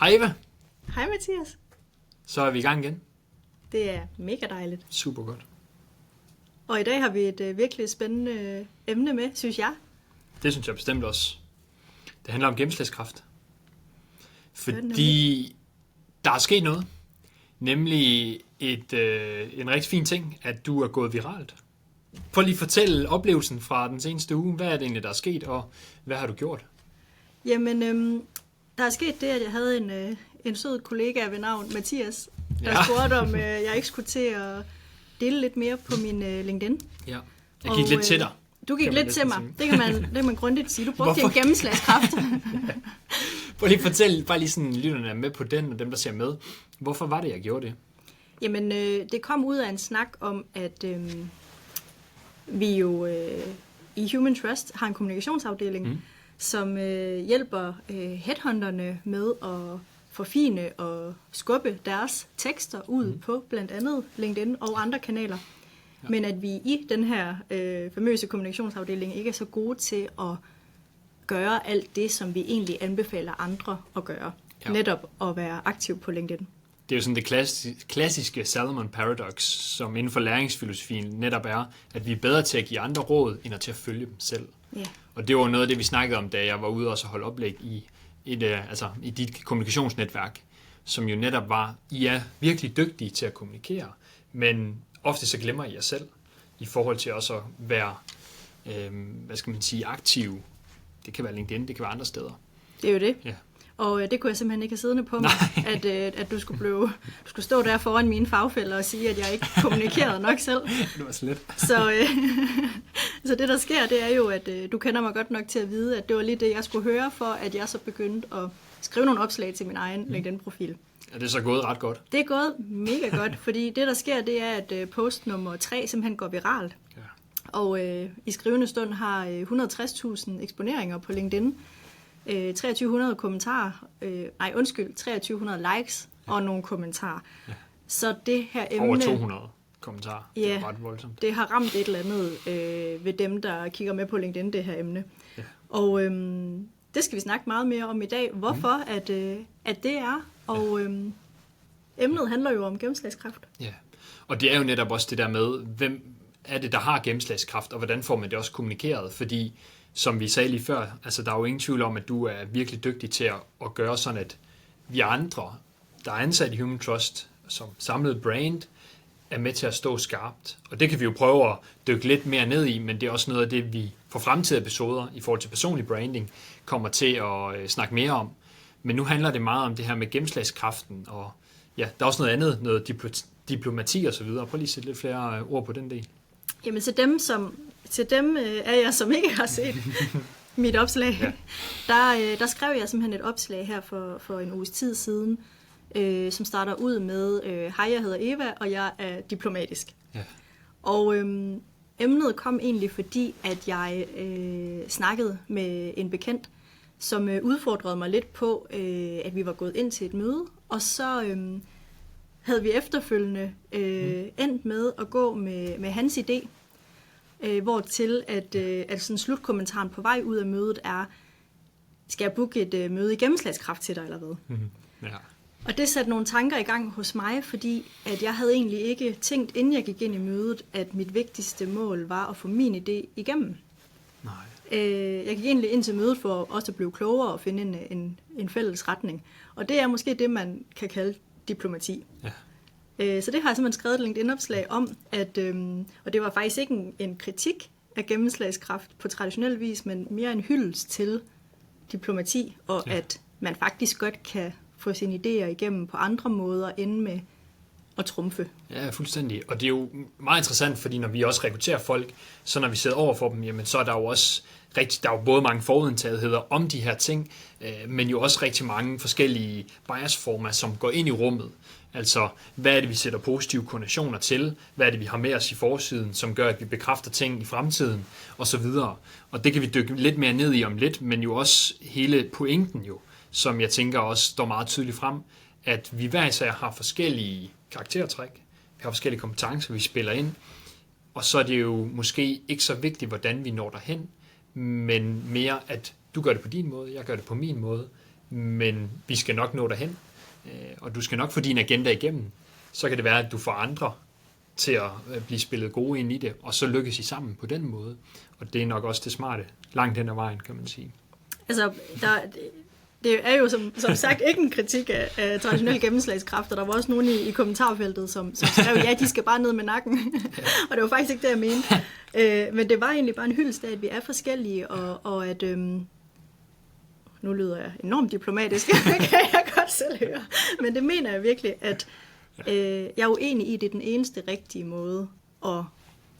Hej Eva. Hej Mathias. Så er vi i gang igen. Det er mega dejligt. Super godt. Og i dag har vi et virkelig spændende emne med, synes jeg. Det synes jeg bestemt også. Det handler om gennemslagskraft. Fordi der er sket noget. Nemlig en rigtig fin ting, at du er gået viralt. Prøv lige at fortælle oplevelsen fra den seneste uge. Hvad er det egentlig, der er sket, og hvad har du gjort? Jamen, der er sket det, at jeg havde en sød kollega ved navn Mathias, der spurgte, om jeg ikke skulle til at dele lidt mere på min LinkedIn. Ja, jeg gik lidt til dig. Du gik lidt til mig. Det kan man grundigt sige. Du brugte din gennemslagskraft. Prøv lige at fortælle, bare lige sådan lytterne er med på den, og dem, der ser med. Hvorfor var det, jeg gjorde det? Jamen, det kom ud af en snak om, at vi jo i Human Trust har en kommunikationsafdeling, som hjælper headhunterne med at forfine og skubbe deres tekster ud på blandt andet LinkedIn og andre kanaler. Ja. Men at vi i den her famøse kommunikationsafdeling ikke er så gode til at gøre alt det, som vi egentlig anbefaler andre at gøre. Ja. Netop at være aktiv på LinkedIn. Det er jo sådan det klassiske Salomon Paradox, som inden for læringsfilosofien netop er, at vi er bedre til at give andre råd, end at til at følge dem selv. Yeah. Og det var noget af det, vi snakkede om, da jeg var ude og holde oplæg i dit kommunikationsnetværk, som jo netop var, I er virkelig dygtige til at kommunikere, men ofte så glemmer I jer selv, i forhold til også at være, aktiv. Det kan være LinkedIn, det kan være andre steder. Det er jo det. Ja. Og det kunne jeg simpelthen ikke have siddende på mig, at du skulle stå der foran mine fagfæller og sige, at jeg ikke kommunikerede nok selv. Det var slet. Så det, der sker, det er jo, at du kender mig godt nok til at vide, at det var lige det, jeg skulle høre, for at jeg så begyndte at skrive nogle opslag til min egen LinkedIn-profil. Er det så gået ret godt? Det er gået mega godt, fordi det, der sker, det er, at post nummer 3 simpelthen går viralt. Ja. Og i skrivende stund har 160.000 eksponeringer på LinkedIn. 2300 kommentarer, 2300 likes og nogle kommentarer. Ja. Så det her emne... Over 200 kommentarer, det er ret voldsomt. Det har ramt et eller andet ved dem, der kigger med på LinkedIn, det her emne. Ja. Og det skal vi snakke meget mere om i dag, hvorfor at det er. Og emnet handler jo om gennemslagskraft. Ja, og det er jo netop også det der med, hvem er det, der har gennemslagskraft, og hvordan får man det også kommunikeret, fordi som vi sagde lige før, altså der er jo ingen tvivl om, at du er virkelig dygtig til at gøre sådan, at vi andre, der er ansat i Human Trust, som samlet brand, er med til at stå skarpt. Og det kan vi jo prøve at dykke lidt mere ned i, men det er også noget af det, vi for fremtidige episoder i forhold til personlig branding kommer til at snakke mere om. Men nu handler det meget om det her med gennemslagskraften, og ja, der er også noget andet, noget diplomati og så videre. Prøv lige at sætte lidt flere ord på den del. Jamen til dem af jer, som ikke har set mit opslag, der skrev jeg simpelthen et opslag her for en uges tid siden, som starter ud med, hej, jeg hedder Eva, og jeg er diplomatisk. Ja. Og emnet kom egentlig fordi, at jeg snakkede med en bekendt, som udfordrede mig lidt på, at vi var gået ind til et møde, og så havde vi efterfølgende endt med at gå med hans idé, hvortil at sådan slutkommentaren på vej ud af mødet er, skal jeg booke et møde i gennemslagskraft til dig, eller hvad? Mm-hmm. Ja. Og det satte nogle tanker i gang hos mig, fordi at jeg havde egentlig ikke tænkt, inden jeg gik ind i mødet, at mit vigtigste mål var at få min idé igennem. Nej. Jeg gik egentlig ind til mødet for også at blive klogere og finde en fælles retning. Og det er måske det, man kan kalde diplomati. Ja. Så det har jeg simpelthen skrevet et LinkedIn-opslag om, og det var faktisk ikke en kritik af gennemslagskraft på traditionel vis, men mere en hyldest til diplomati, og at man faktisk godt kan få sine idéer igennem på andre måder, end med at trumfe. Ja, fuldstændig. Og det er jo meget interessant, fordi når vi også rekrutterer folk, så når vi sidder over for dem, jamen, så er der jo også der er jo både mange forudindtagetheder om de her ting, men jo også rigtig mange forskellige biasformer, som går ind i rummet. Altså, hvad er det, vi sætter positive konnotationer til? Hvad er det, vi har med os i forsiden, som gør, at vi bekræfter ting i fremtiden? Og så videre. Og det kan vi dykke lidt mere ned i om lidt, men jo også hele pointen jo, som jeg tænker også står meget tydeligt frem, at vi hver især har forskellige karaktertræk, vi har forskellige kompetencer, vi spiller ind, og så er det jo måske ikke så vigtigt, hvordan vi når derhen, men mere, at du gør det på din måde, jeg gør det på min måde, men vi skal nok nå derhen, og du skal nok få din agenda igennem. Så kan det være, at du får andre til at blive spillet gode ind i det, og så lykkes I sammen på den måde. Og det er nok også det smarte, langt hen ad vejen, kan man sige. Altså, det er jo som sagt ikke en kritik af traditionel gennemslagskraft, og der var også nogen i kommentarfeltet, som skrev, ja, de skal bare ned med nakken. Og det var faktisk ikke det, jeg mente. Men det var egentlig bare en hyldest af, at vi er forskellige, og at... nu lyder jeg enormt diplomatisk, det kan jeg godt selv høre. Men det mener jeg virkelig, at jeg er uenig i, at det er den eneste rigtige måde at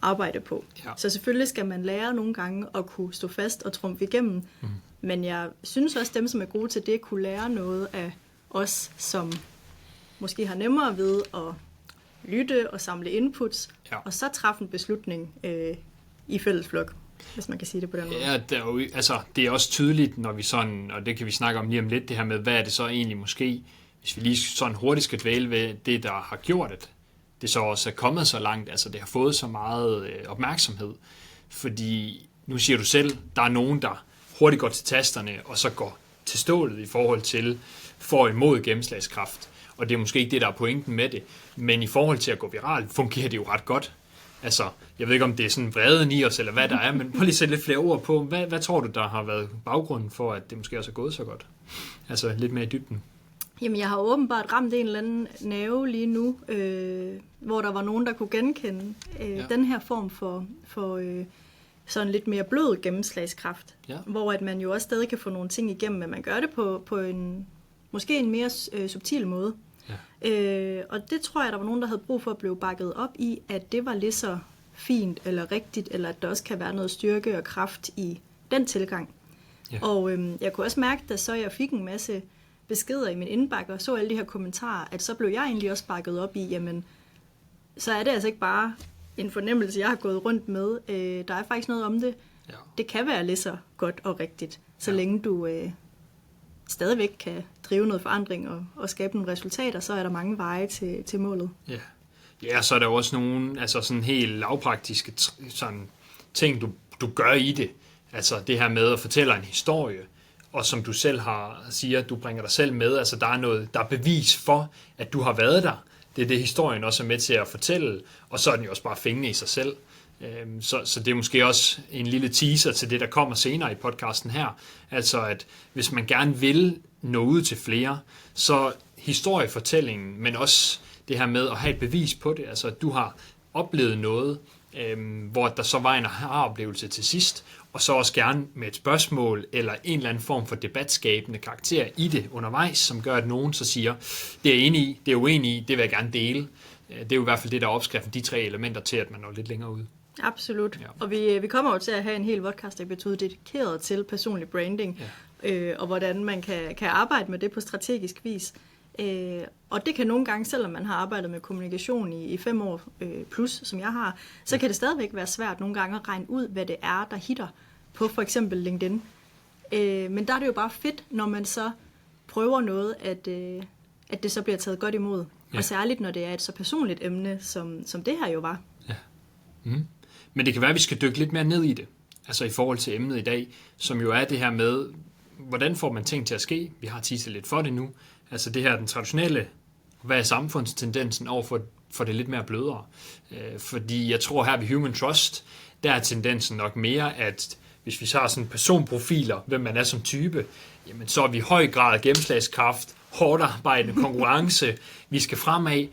arbejde på. Ja. Så selvfølgelig skal man lære nogle gange at kunne stå fast og trumfe igennem. Men jeg synes også, at dem, som er gode til det, kunne lære noget af os, som måske har nemmere ved at lytte og samle inputs, og så træffe en beslutning i fælles flok, hvis man kan sige det på den måde. Ja, det er også tydeligt, når vi sådan, og det kan vi snakke om lige om lidt, det her med, hvad er det så egentlig måske, hvis vi lige sådan hurtigt skal dvæle ved det, der har gjort det så også er kommet så langt, altså det har fået så meget opmærksomhed, fordi nu siger du selv, der er nogen, der hurtigt går til tasterne, og så går til stålet i forhold til for imod gennemslagskraft. Og det er måske ikke det, der er pointen med det. Men i forhold til at gå viralt, fungerer det jo ret godt. Altså, jeg ved ikke, om det er sådan vreden i os, eller hvad der er, men prøv lige at sætte lidt flere ord på. Hvad tror du, der har været baggrunden for, at det måske også er gået så godt? Altså, lidt mere i dybden. Jamen, jeg har åbenbart ramt en eller anden nerve lige nu, hvor der var nogen, der kunne genkende den her form for sådan lidt mere blød gennemslagskraft, hvor at man jo også stadig kan få nogle ting igennem, men man gør det på en måske en mere subtil måde. Ja. Og det tror jeg, der var nogen, der havde brug for at blive bakket op i, at det var lige så fint eller rigtigt, eller at der også kan være noget styrke og kraft i den tilgang. Ja. Og jeg kunne også mærke, da så jeg fik en masse beskeder i min indbakke, og så alle de her kommentarer, at så blev jeg egentlig også bakket op i, jamen, så er det altså ikke bare en fornemmelse, jeg har gået rundt med. Der er faktisk noget om det. Ja. Det kan være lige så godt og rigtigt, så længe du stadigvæk kan drive noget forandring og skabe nogle resultater, så er der mange veje til målet. Ja. Ja, så er der jo også nogle altså sådan helt lavpraktiske sådan ting, du gør i det. Altså det her med at fortælle en historie, og som du selv siger, du bringer dig selv med, altså der er bevis for, at du har været der. Det er det, historien også er med til at fortælle, og så er den jo også bare fængende i sig selv. Så det er måske også en lille teaser til det, der kommer senere i podcasten her. Altså, at hvis man gerne vil nå ud til flere, så historiefortællingen, men også det her med at have et bevis på det, altså at du har oplevet noget, hvor der så var en aha-oplevelse til sidst, og så også gerne med et spørgsmål eller en eller anden form for debatskabende karakter i det undervejs, som gør, at nogen så siger, det er jeg enig i, det er jeg uenig i, det vil jeg gerne dele. Det er jo i hvert fald det, der er opskriften, de 3 elementer til, at man når lidt længere ud. Absolut. Ja. Og vi kommer jo til at have en hel podcast-episode dedikeret til personlig branding, og hvordan man kan arbejde med det på strategisk vis. Og det kan nogle gange, selvom man har arbejdet med kommunikation i 5 år plus, som jeg har, så kan det stadigvæk være svært nogle gange at regne ud, hvad det er, der hitter på for eksempel LinkedIn. Men der er det jo bare fedt, når man så prøver noget, at det så bliver taget godt imod. Ja. Og særligt, når det er et så personligt emne, som det her jo var. Ja. Mm. Men det kan være, at vi skal dykke lidt mere ned i det. Altså i forhold til emnet i dag, som jo er det her med, hvordan får man ting til at ske? Vi har teaset lidt for det nu. Altså det her, den traditionelle, hvad er samfundstendensen over for det lidt mere blødere? Fordi jeg tror her ved Human Trust, der er tendensen nok mere, at hvis vi så har sådan personprofiler, hvem man er som type, jamen så er vi i høj grad gennemslagskraft, hårdt arbejde, konkurrence, vi skal fremad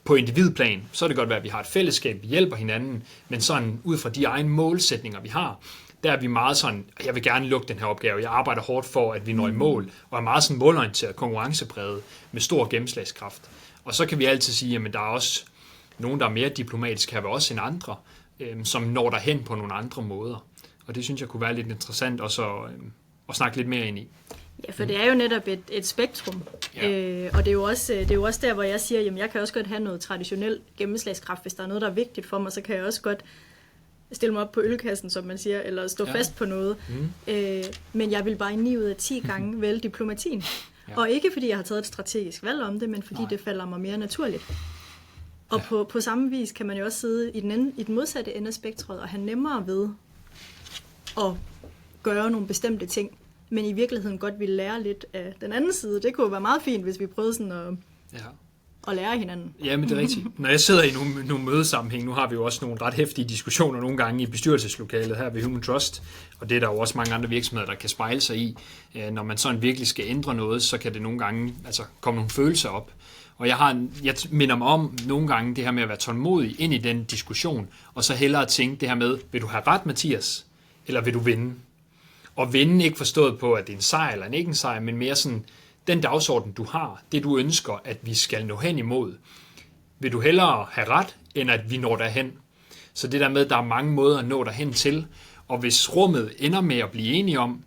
på individplan. Så er det godt være, at vi har et fællesskab, vi hjælper hinanden, men sådan ud fra de egne målsætninger, vi har, der er vi meget sådan, jeg vil gerne lukke den her opgave, jeg arbejder hårdt for, at vi når i mål, og er meget sådan målorienteret, konkurrencepræget med stor gennemslagskraft. Og så kan vi altid sige, at der er også nogen, der er mere diplomatiske her, også end andre, som når derhen på nogle andre måder. Og det synes jeg kunne være lidt interessant også at snakke lidt mere ind i. Ja, for det er jo netop et spektrum, og det er jo også der, hvor jeg siger, jamen jeg kan også godt have noget traditionel gennemslagskraft, hvis der er noget, der er vigtigt for mig, så kan jeg også godt stille mig op på ølkassen, som man siger, eller stå fast på noget. Men jeg vil bare i 9 ud af 10 gange vælge diplomatien. Ja. Og ikke fordi jeg har taget et strategisk valg om det, men fordi det falder mig mere naturligt. Og på samme vis kan man jo også sidde i den modsatte ende af spektret og have nemmere ved at gøre nogle bestemte ting, men i virkeligheden godt ville lære lidt af den anden side. Det kunne være meget fint, hvis vi prøvede sådan at lære hinanden. Ja, men det er rigtigt. Når jeg sidder i nogle mødesammenhæng, nu har vi jo også nogle ret heftige diskussioner nogle gange i bestyrelseslokalet her ved Human Trust, og det er der jo også mange andre virksomheder, der kan spejle sig i. Når man sådan virkelig skal ændre noget, så kan det nogle gange komme nogle følelser op. Og jeg minder mig om nogle gange det her med at være tålmodig ind i den diskussion, og så hellere tænke det her med, vil du have ret, Mathias, eller vil du vinde? Og vinde ikke forstået på, at det er en sejr eller ikke en sejr, men mere sådan, den dagsorden, du har, det du ønsker, at vi skal nå hen imod, vil du hellere have ret, end at vi når derhen? Så det der med, at der er mange måder at nå derhen til, og hvis rummet ender med at blive enige om,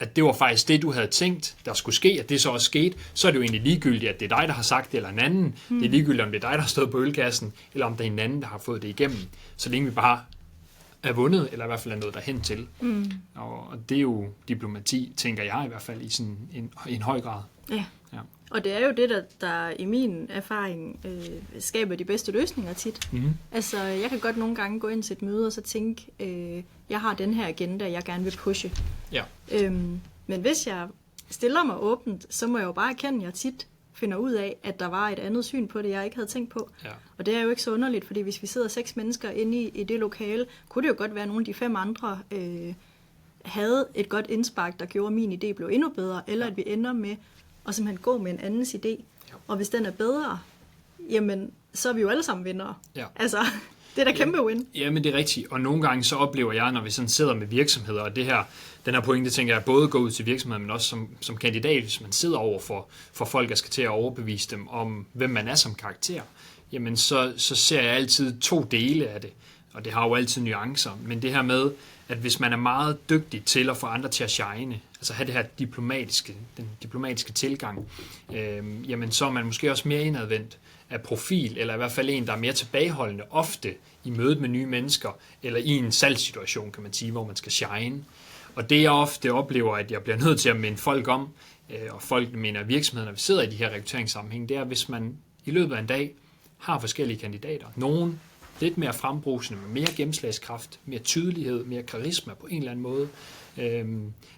at det var faktisk det, du havde tænkt, der skulle ske, at det så også skete, så er det jo egentlig ligegyldigt, at det er dig, der har sagt det, eller en anden. Det er ligegyldigt, om det er dig, der har stået på ølkassen, eller om det er en anden, der har fået det igennem. Så længe vi bare er vundet, eller i hvert fald er noget derhen til. Og det er jo diplomati, tænker jeg i hvert fald, i sådan en høj grad. Ja. Og det er jo det, der i min erfaring skaber de bedste løsninger tit. Altså, jeg kan godt nogle gange gå ind til et møde og så tænke, jeg har den her agenda, jeg gerne vil pushe. Ja. Men hvis jeg stiller mig åbent, så må jeg jo bare erkende, at jeg tit finder ud af, at der var et andet syn på det, jeg ikke havde tænkt på. Ja. Og det er jo ikke så underligt, fordi hvis vi sidder 6 mennesker inde i det lokale, kunne det jo godt være, at nogle af de 5 andre havde et godt indspark, der gjorde, at min idé blev endnu bedre, eller at vi ender med at simpelthen gå med en andens idé. Ja. Og hvis den er bedre, jamen, så er vi jo alle sammen vindere. Ja. Altså, det er da kæmpe win. Jamen, det er rigtigt. Og nogle gange så oplever jeg, når vi sådan sidder med virksomheder, og den her pointe, tænker jeg, både gå ud til virksomheder, men også som kandidat, hvis man sidder over for folk, der skal til at overbevise dem om, hvem man er som karakter, jamen så ser jeg altid 2 dele af det. Og det har jo altid nuancer. Men det her med, at hvis man er meget dygtig til at få andre til at shine, altså have det her den diplomatiske tilgang, jamen så er man måske også mere indadvendt af profil, eller i hvert fald en, der er mere tilbageholdende, ofte i mødet med nye mennesker, eller i en salgssituation, kan man sige, hvor man skal shine. Og det jeg ofte oplever, at jeg bliver nødt til at minde folk om, og folk mener virksomheder, når vi sidder i de her rekrutteringssammenhæng, det er, hvis man i løbet af en dag har forskellige kandidater. Nogen lidt mere frembrusende, med mere gennemslagskraft, mere tydelighed, mere karisma på en eller anden måde,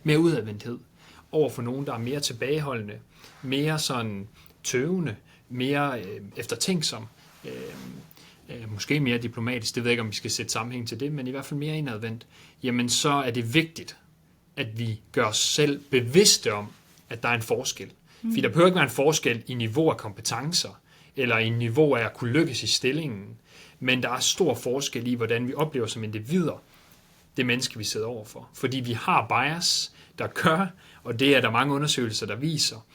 mere udadvendthed, over for nogen, der er mere tilbageholdende, mere sådan tøvende, mere eftertænksom, måske mere diplomatisk, det ved jeg ikke, om vi skal sætte sammenhæng til det, men i hvert fald mere indadvendt, jamen så er det vigtigt, at vi gør os selv bevidste om, at der er en forskel. Fordi der behøver ikke være en forskel i niveau af kompetencer, eller i niveau af at kunne lykkes i stillingen, men der er stor forskel i, hvordan vi oplever som individer det menneske, vi sidder overfor. Fordi vi har bias, der gør, og det er der mange undersøgelser, der viser,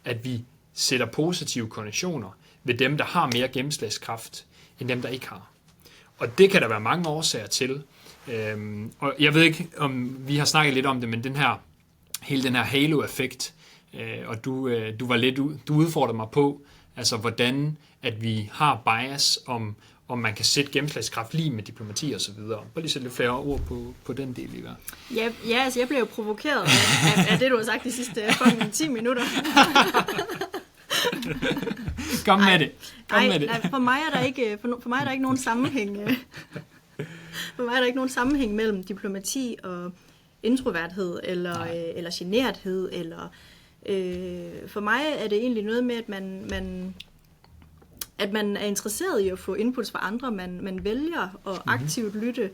at vi sætter positive konditioner ved dem, der har mere gennemslagskraft, end dem, der ikke har. Og det kan der være mange årsager til. Og jeg ved ikke, om vi har snakket lidt om det, men hele den her halo-effekt, og du udfordrede mig på, altså hvordan at vi har bias om man kan sætte gennemslagskraft lige med diplomati og så videre. Bare lige sætte lidt flere ord på den del i hvert. Ja, altså jeg blev jo provokeret af det, du har sagt de sidste 10 minutter. Kom med det. Nej, for mig er der ikke nogen sammenhæng. For mig er der ikke nogen sammenhæng mellem diplomati og introverthed eller generthed eller for mig er det egentlig noget med, at man er interesseret i at få inputs fra andre, man vælger at aktivt lytte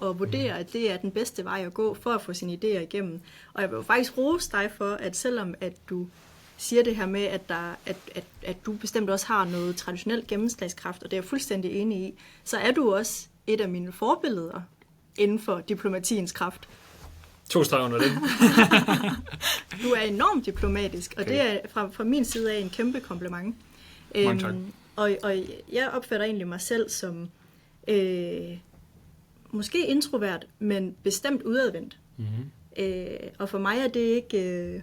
og vurdere, at det er den bedste vej at gå for at få sine idéer igennem. Og jeg vil jo faktisk rose dig for, at selvom at du siger det her med, at du bestemt også har noget traditionel gennemslagskraft, og det er jeg fuldstændig enig i, så er du også et af mine forbilleder inden for diplomatiens kraft. 2 streger under det. Du er enormt diplomatisk, og det er fra min side af en kæmpe kompliment. Mange tak. Og jeg opfatter egentlig mig selv som måske introvert, men bestemt udadvendt. Og for mig er det ikke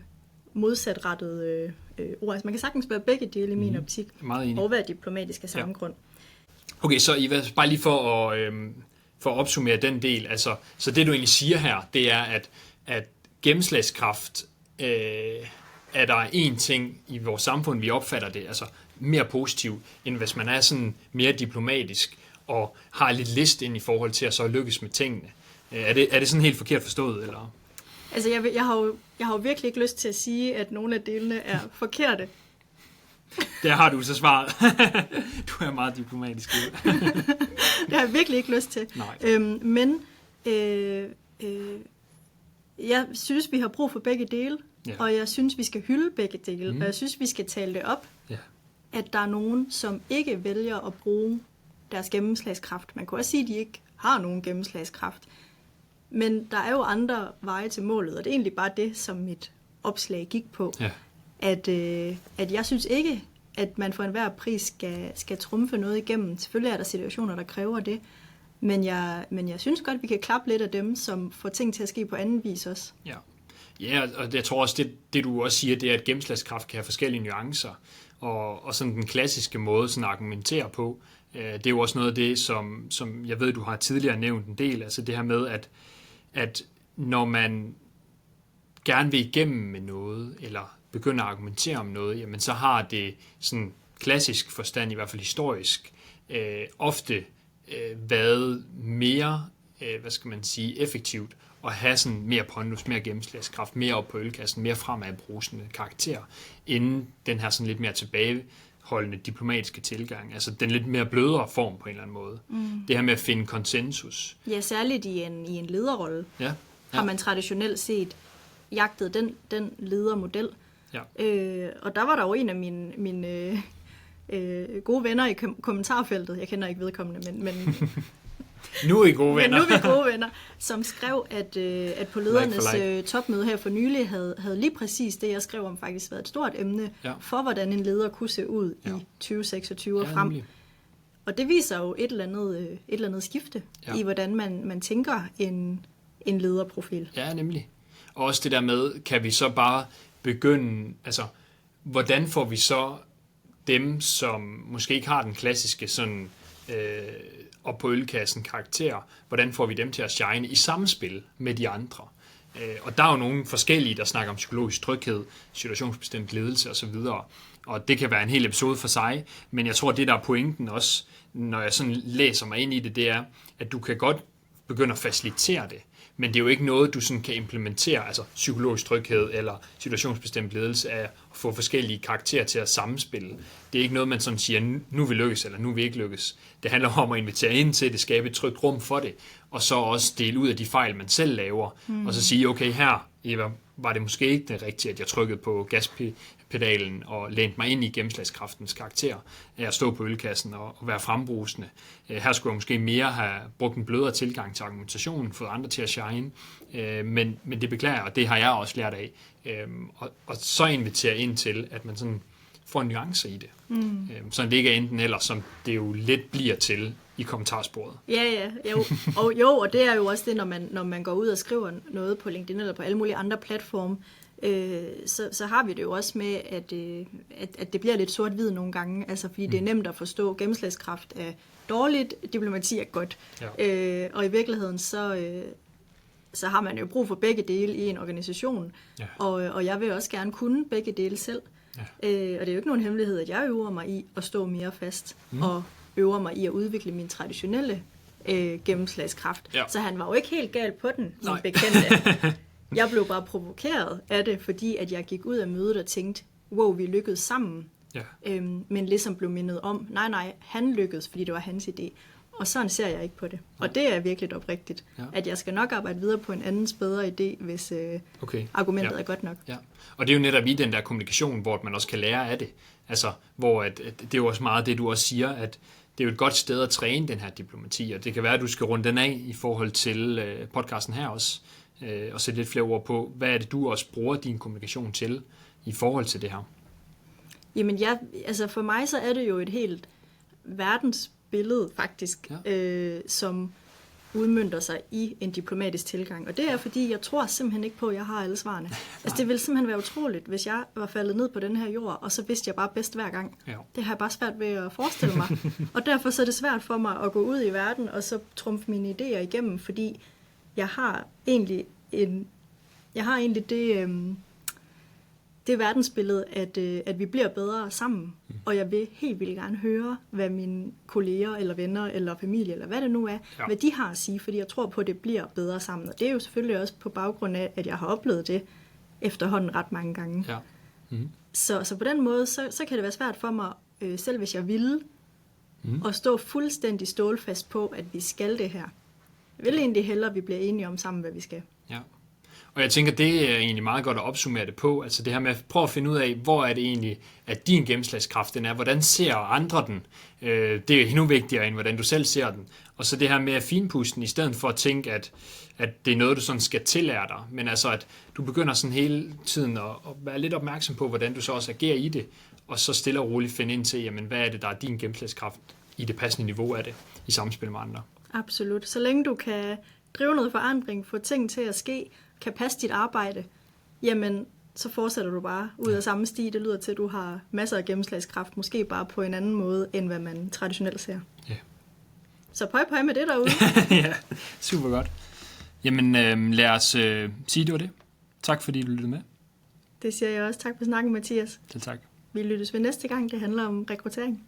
modsatrettet ord. Altså man kan sagtens være begge dele i min optik, og være diplomatisk af samme grund. Okay, så Eva, bare lige for at opsummere den del, altså, så det du egentlig siger her, det er, at gennemslagskraft er der en ting i vores samfund, vi opfatter det, altså mere positivt, end hvis man er sådan mere diplomatisk og har lidt list ind i forhold til at så lykkes med tingene. Er det sådan helt forkert forstået, eller? Altså, jeg har jo virkelig ikke lyst til at sige, at nogle af delene er forkerte. Der har du så svaret. Du er meget diplomatisk. Det har jeg virkelig ikke lyst til. Men jeg synes, vi har brug for begge dele, og jeg synes, vi skal hylde begge dele, og jeg synes, vi skal tale det op, at der er nogen, som ikke vælger at bruge deres gennemslagskraft. Man kan også sige, at de ikke har nogen gennemslagskraft, men der er jo andre veje til målet, og det er egentlig bare det, som mit opslag gik på. Ja. At jeg synes ikke, at man for enhver pris skal trumfe noget igennem. Selvfølgelig er der situationer, der kræver det, men jeg synes godt, vi kan klappe lidt af dem, som får ting til at ske på anden vis også. Ja, og jeg tror også, det du også siger, det er, at gennemslagskraft kan have forskellige nuancer, og sådan den klassiske måde sådan at argumentere på, det er jo også noget af det, som jeg ved, du har tidligere nævnt en del, altså det her med, at når man gerne vil igennem med noget, eller begynder at argumentere om noget, jamen så har det sådan klassisk forstand, i hvert fald historisk, ofte været mere, effektivt at have sådan mere pondus, mere gennemslagskraft, mere op på ølkassen, mere fremadbrusende karakter, inden den her sådan lidt mere tilbageholdende diplomatiske tilgang, altså den lidt mere blødere form på en eller anden måde. Det her med at finde konsensus. Ja, særligt i en lederrolle har man traditionelt set jagtet den ledermodel. Ja. Og der var der jo en af mine gode venner i kommentarfeltet, jeg kender ikke vedkommende, men nu er I gode venner. Men nu er vi gode venner, som skrev, at på ledernes topmøde her for nylig havde lige præcis det, jeg skrev om, faktisk været et stort emne for, hvordan en leder kunne se ud i 2026 og frem. Nemlig. Og det viser jo et eller andet skifte i, hvordan man tænker en lederprofil. Ja, nemlig. Og også det der med, kan vi så bare begynde, altså, hvordan får vi så dem, som måske ikke har den klassiske sådan op på ølkassen karakter, hvordan får vi dem til at shine i samspil med de andre? Og der er jo nogle forskellige, der snakker om psykologisk tryghed, situationsbestemt ledelse osv., og det kan være en hel episode for sig, men jeg tror, det der er pointen også, når jeg sådan læser mig ind i det, det er, at du kan godt begynde at facilitere det, men det er jo ikke noget, du sådan kan implementere, altså psykologisk tryghed eller situationsbestemt ledelse af at få forskellige karakterer til at samspille. Det er ikke noget, man sådan siger, nu vil lykkes, eller nu vil ikke lykkes. Det handler om at invitere ind til det, skabe et trygt rum for det, og så også dele ud af de fejl, man selv laver, og så sige, okay, her, Eva, var det måske ikke det rigtige, at jeg trykkede på gaspedalen og lænede mig ind i gennemslagskraftens karakter af at stå på ølkassen og være frembrusende. Her skulle jeg måske mere have brugt en blødere tilgang til argumentationen, fået andre til at shine, men det beklager jeg, og det har jeg også lært af. Og så invitere ind til, at man sådan får nuancer i det. Så det ikke er enten eller, som det jo lidt bliver til i kommentarsporet. Ja, og det er jo også det, når man går ud og skriver noget på LinkedIn eller på alle mulige andre platforme, så har vi det jo også med, at det bliver lidt sort-hvid nogle gange, altså fordi det er nemt at forstå, gennemslagskraft er dårligt, diplomati er godt. Ja. Og i virkeligheden så har man jo brug for begge dele i en organisation, og jeg vil også gerne kunne begge dele selv. Ja. Og det er jo ikke nogen hemmelighed, at jeg øver mig i at stå mere fast, og øver mig i at udvikle min traditionelle gennemslagskraft. Ja. Så han var jo ikke helt gal på den, min bekendte. Jeg blev bare provokeret af det, fordi at jeg gik ud af mødet og tænkte, wow, vi lykkedes sammen. Ja. Men ligesom blev mindet om, nej, han lykkedes, fordi det var hans idé. Og sådan ser jeg ikke på det. Og det er virkelig oprigtigt, at jeg skal nok arbejde videre på en andens bedre idé, hvis argumentet er godt nok. Ja. Og det er jo netop i den der kommunikation, hvor man også kan lære af det. Altså, hvor det er jo også meget det, du også siger, at det er jo et godt sted at træne den her diplomati, og det kan være, at du skal runde den af i forhold til podcasten her også, og sætte lidt flere ord på, hvad er det, du også bruger din kommunikation til i forhold til det her? Jamen altså for mig så er det jo et helt verdensbillede faktisk, som udmønter sig i en diplomatisk tilgang. Og det er, fordi jeg tror simpelthen ikke på, at jeg har alle svarene. Altså det ville simpelthen være utroligt, hvis jeg var faldet ned på den her jord, og så vidste jeg bare bedst hver gang. Ja. Det har jeg bare svært ved at forestille mig. Og derfor så er det svært for mig at gå ud i verden, og så trumfe mine idéer igennem, fordi jeg har egentlig det verdensbillede, at vi bliver bedre sammen. og jeg vil helt vildt gerne høre, hvad mine kolleger eller venner eller familie, eller hvad det nu er, hvad de har at sige, fordi jeg tror på, at det bliver bedre sammen. Og det er jo selvfølgelig også på baggrund af, at jeg har oplevet det efterhånden ret mange gange. Ja. Så på den måde, så kan det være svært for mig, selv hvis jeg ville, at stå fuldstændig stålfast på, at vi skal det her. Jeg vil egentlig hellere, at vi bliver enige om sammen, hvad vi skal. Ja. Og jeg tænker, det er egentlig meget godt at opsummere det på. Altså det her med at prøve at finde ud af, hvor er det egentlig, at din gennemslagskraft den er. Hvordan ser andre den? Det er endnu vigtigere, end hvordan du selv ser den. Og så det her med at finpudse den, i stedet for at tænke, at det er noget, du sådan skal tillære dig. Men altså, at du begynder sådan hele tiden at være lidt opmærksom på, hvordan du så også agerer i det. Og så stille og roligt finde ind til, jamen, hvad er det, der er din gennemslagskraft i det passende niveau af det, i samspil med andre. Absolut. Så længe du kan drive noget forandring, få ting til at ske, kan passe dit arbejde, jamen, så fortsætter du bare ud af samme sti. Det lyder til, at du har masser af gennemslagskraft, måske bare på en anden måde, end hvad man traditionelt ser. Ja. Så pøj med det derude. Ja, super godt. Jamen, lad os sige, det var det. Tak fordi du lyttede med. Det siger jeg også. Tak for snakken, Mathias. Selv tak. Vi lyttes ved næste gang. Det handler om rekruttering.